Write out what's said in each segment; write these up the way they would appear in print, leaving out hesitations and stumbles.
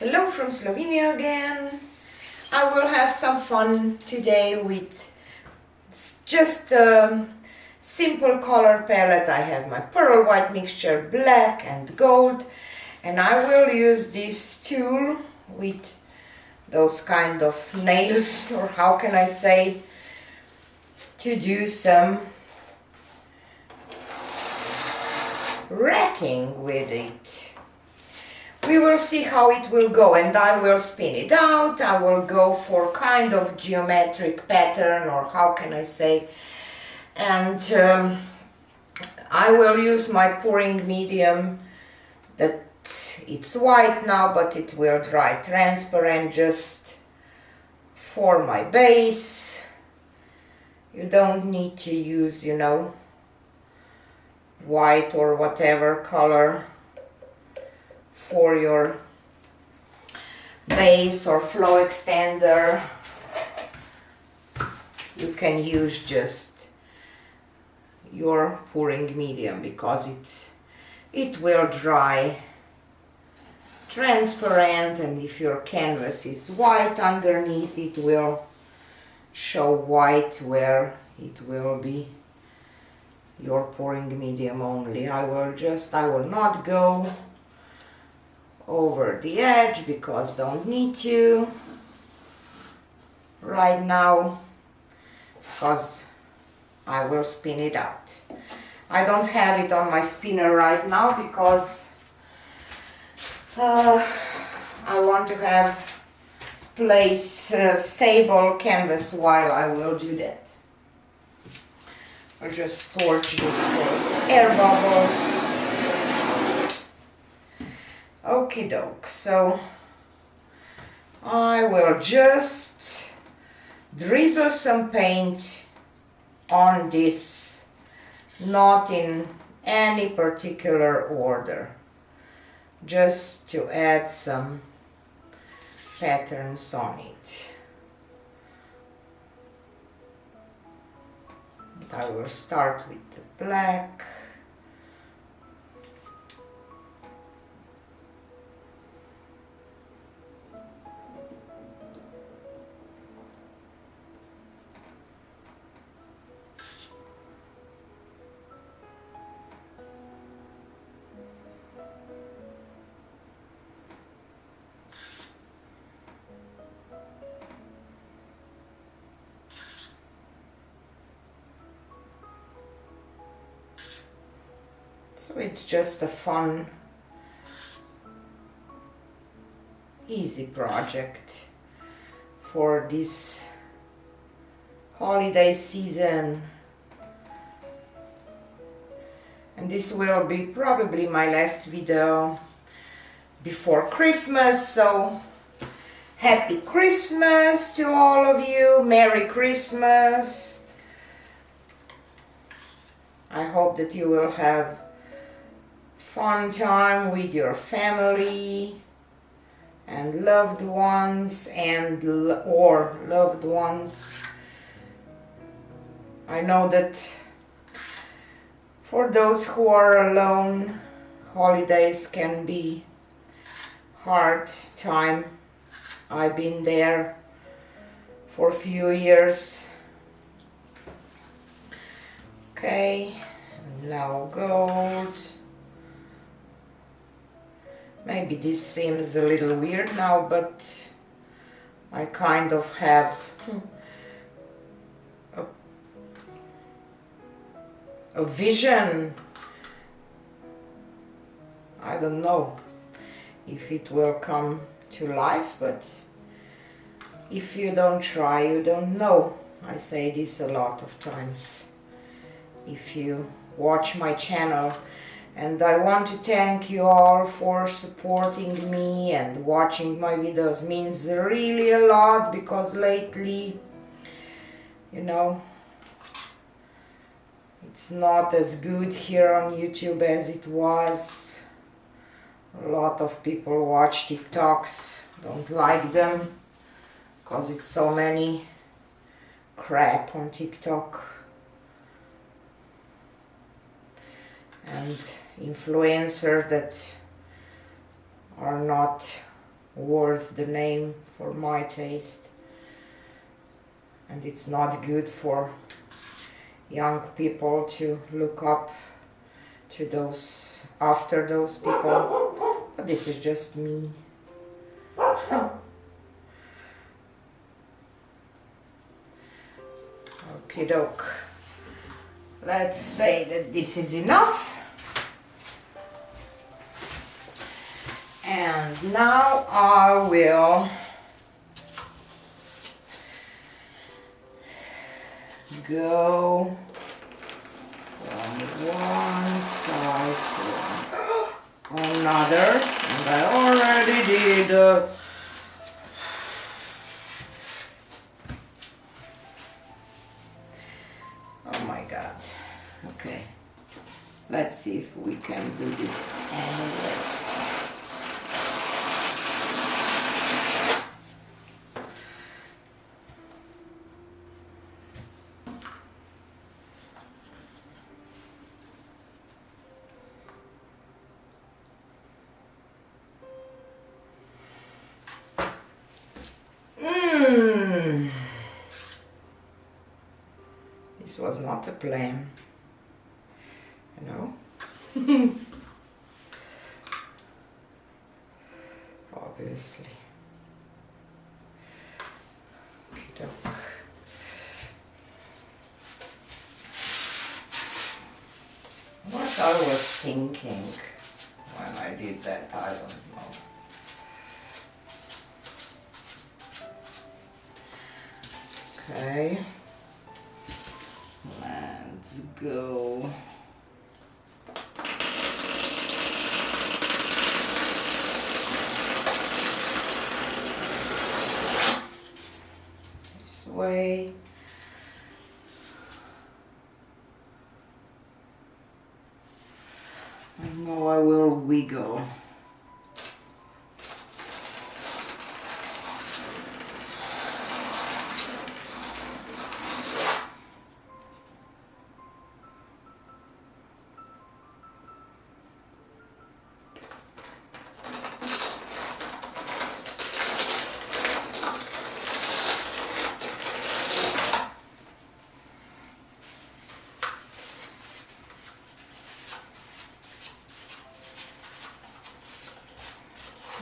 Hello from Slovenia again. I will have some fun today with just a simple color palette. I have my pearl white mixture, black and gold, and I will use this tool with those kind of nails, or how can I say, to do some wrecking with it. We will see how it will go, and I will spin it out. I will go for kind of geometric pattern, or how can I say, and I will use my pouring medium that it's white now, but it will dry transparent just for my base. You don't need to use, white or whatever color for your base or flow extender. You can use just your pouring medium because it will dry transparent, and if your canvas is white underneath, it will show white where it will be your pouring medium only. I will not go over the edge because don't need to right now, because I will spin it out. I don't have it on my spinner right now because I want to have stable canvas while I will do that. I'll just torch this for air bubbles. Okie doke, so I will just drizzle some paint on this, not in any particular order, just to add some patterns on it. I will start with the black. So it's just a fun, easy project for this holiday season. And this will be probably my last video before Christmas, so happy Christmas to all of you, Merry Christmas. I hope that you will have fun time with your family and loved ones or loved ones. I know that for those who are alone, holidays can be hard time. I've been there for a few years. Okay, now gold. Maybe this seems a little weird now, but I kind of have a vision. I don't know if it will come to life, but if you don't try, you don't know. I say this a lot of times if you watch my channel. And I want to thank you all for supporting me, and watching my videos means really a lot, because lately, it's not as good here on YouTube as it was. A lot of people watch TikToks, don't like them, because it's so many crap on TikTok. And influencers that are not worth the name for my taste, and it's not good for young people to look up to those, after those people, but this is just me. Okie doke. Let's say that this is enough. And now I will go from one side to another, and I already did. Oh my god. Okay, let's see if we can do this anyway. This was not a plan, you know. Obviously. Okey-doke. What I was thinking when I did that, I don't know. Okay, let's go. This way. And now I will wiggle.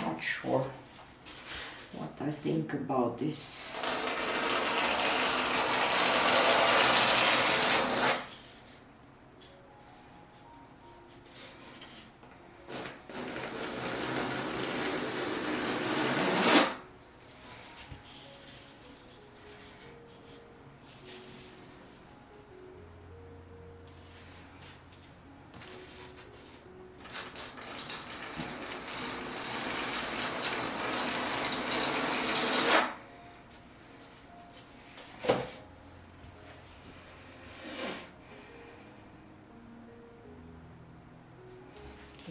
Not sure what I think about this.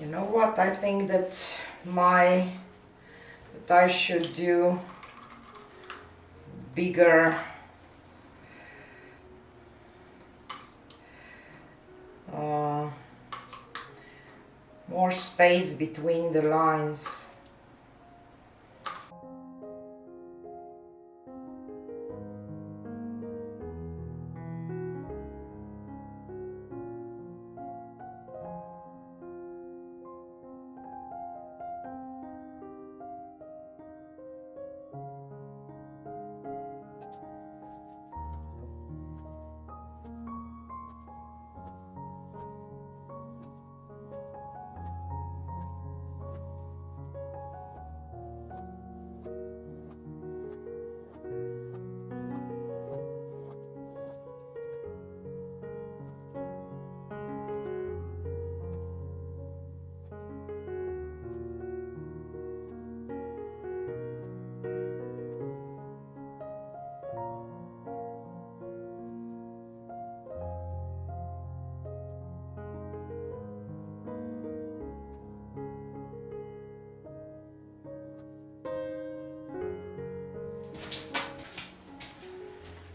You know what? I think that I should do bigger more space between the lines.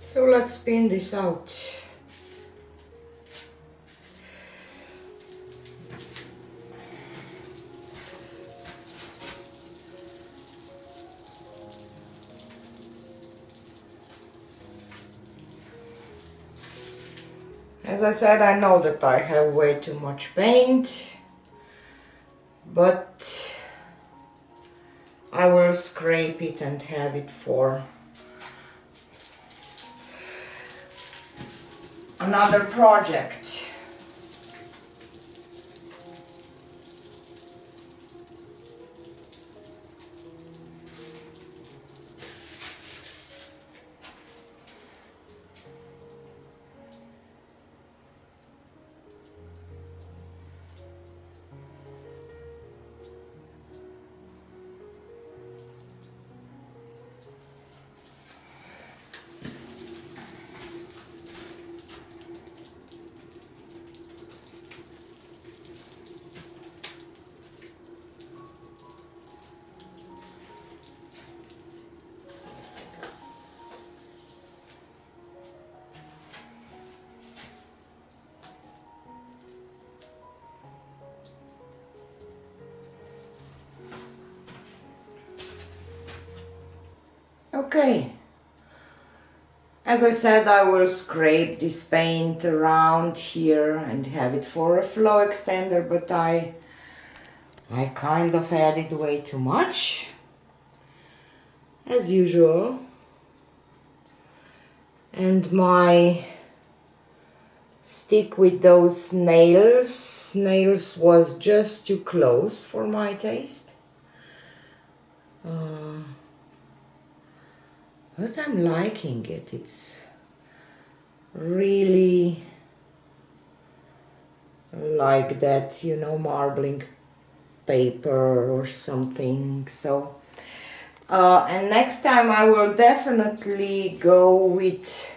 So let's pin this out. As I said, I know that I have way too much paint, but I will scrape it and have it for another project. Okay, as I said, I will scrape this paint around here and have it for a flow extender, but I kind of added way too much, as usual, and my stick with those nails was just too close for my taste. But I'm liking it. It's really like that, you know, marbling paper or something. So, and next time I will definitely go with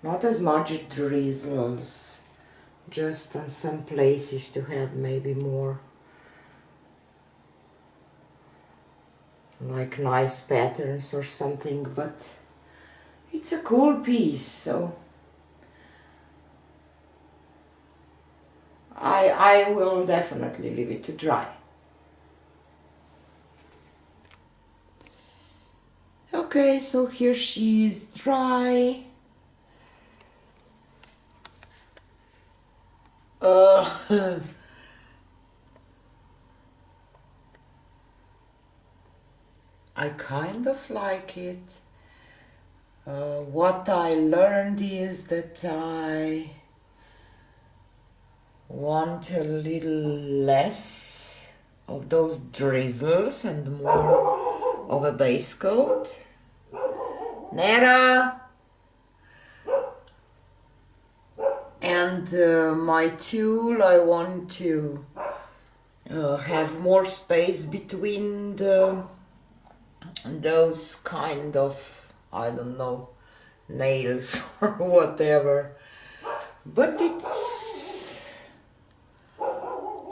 not as much drizzles, just on some places to have maybe more like nice patterns or something, but it's a cool piece, so I will definitely leave it to dry. Okay, so here she is dry. I kind of like it. What I learned is that I want a little less of those drizzles and more of a base coat. Nera! And my tool, I want to have more space between those kind of, I don't know, nails or whatever, but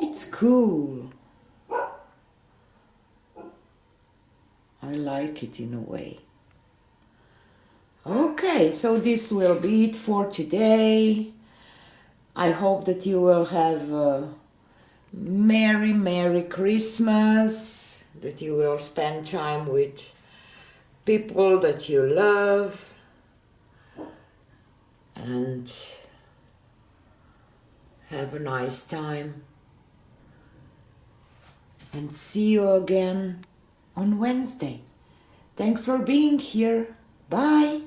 it's cool. I like it in a way. Okay, so this will be it for today. I hope that you will have a Merry Christmas, that you will spend time with people that you love, and have a nice time. And see you again on Wednesday. Thanks for being here. Bye.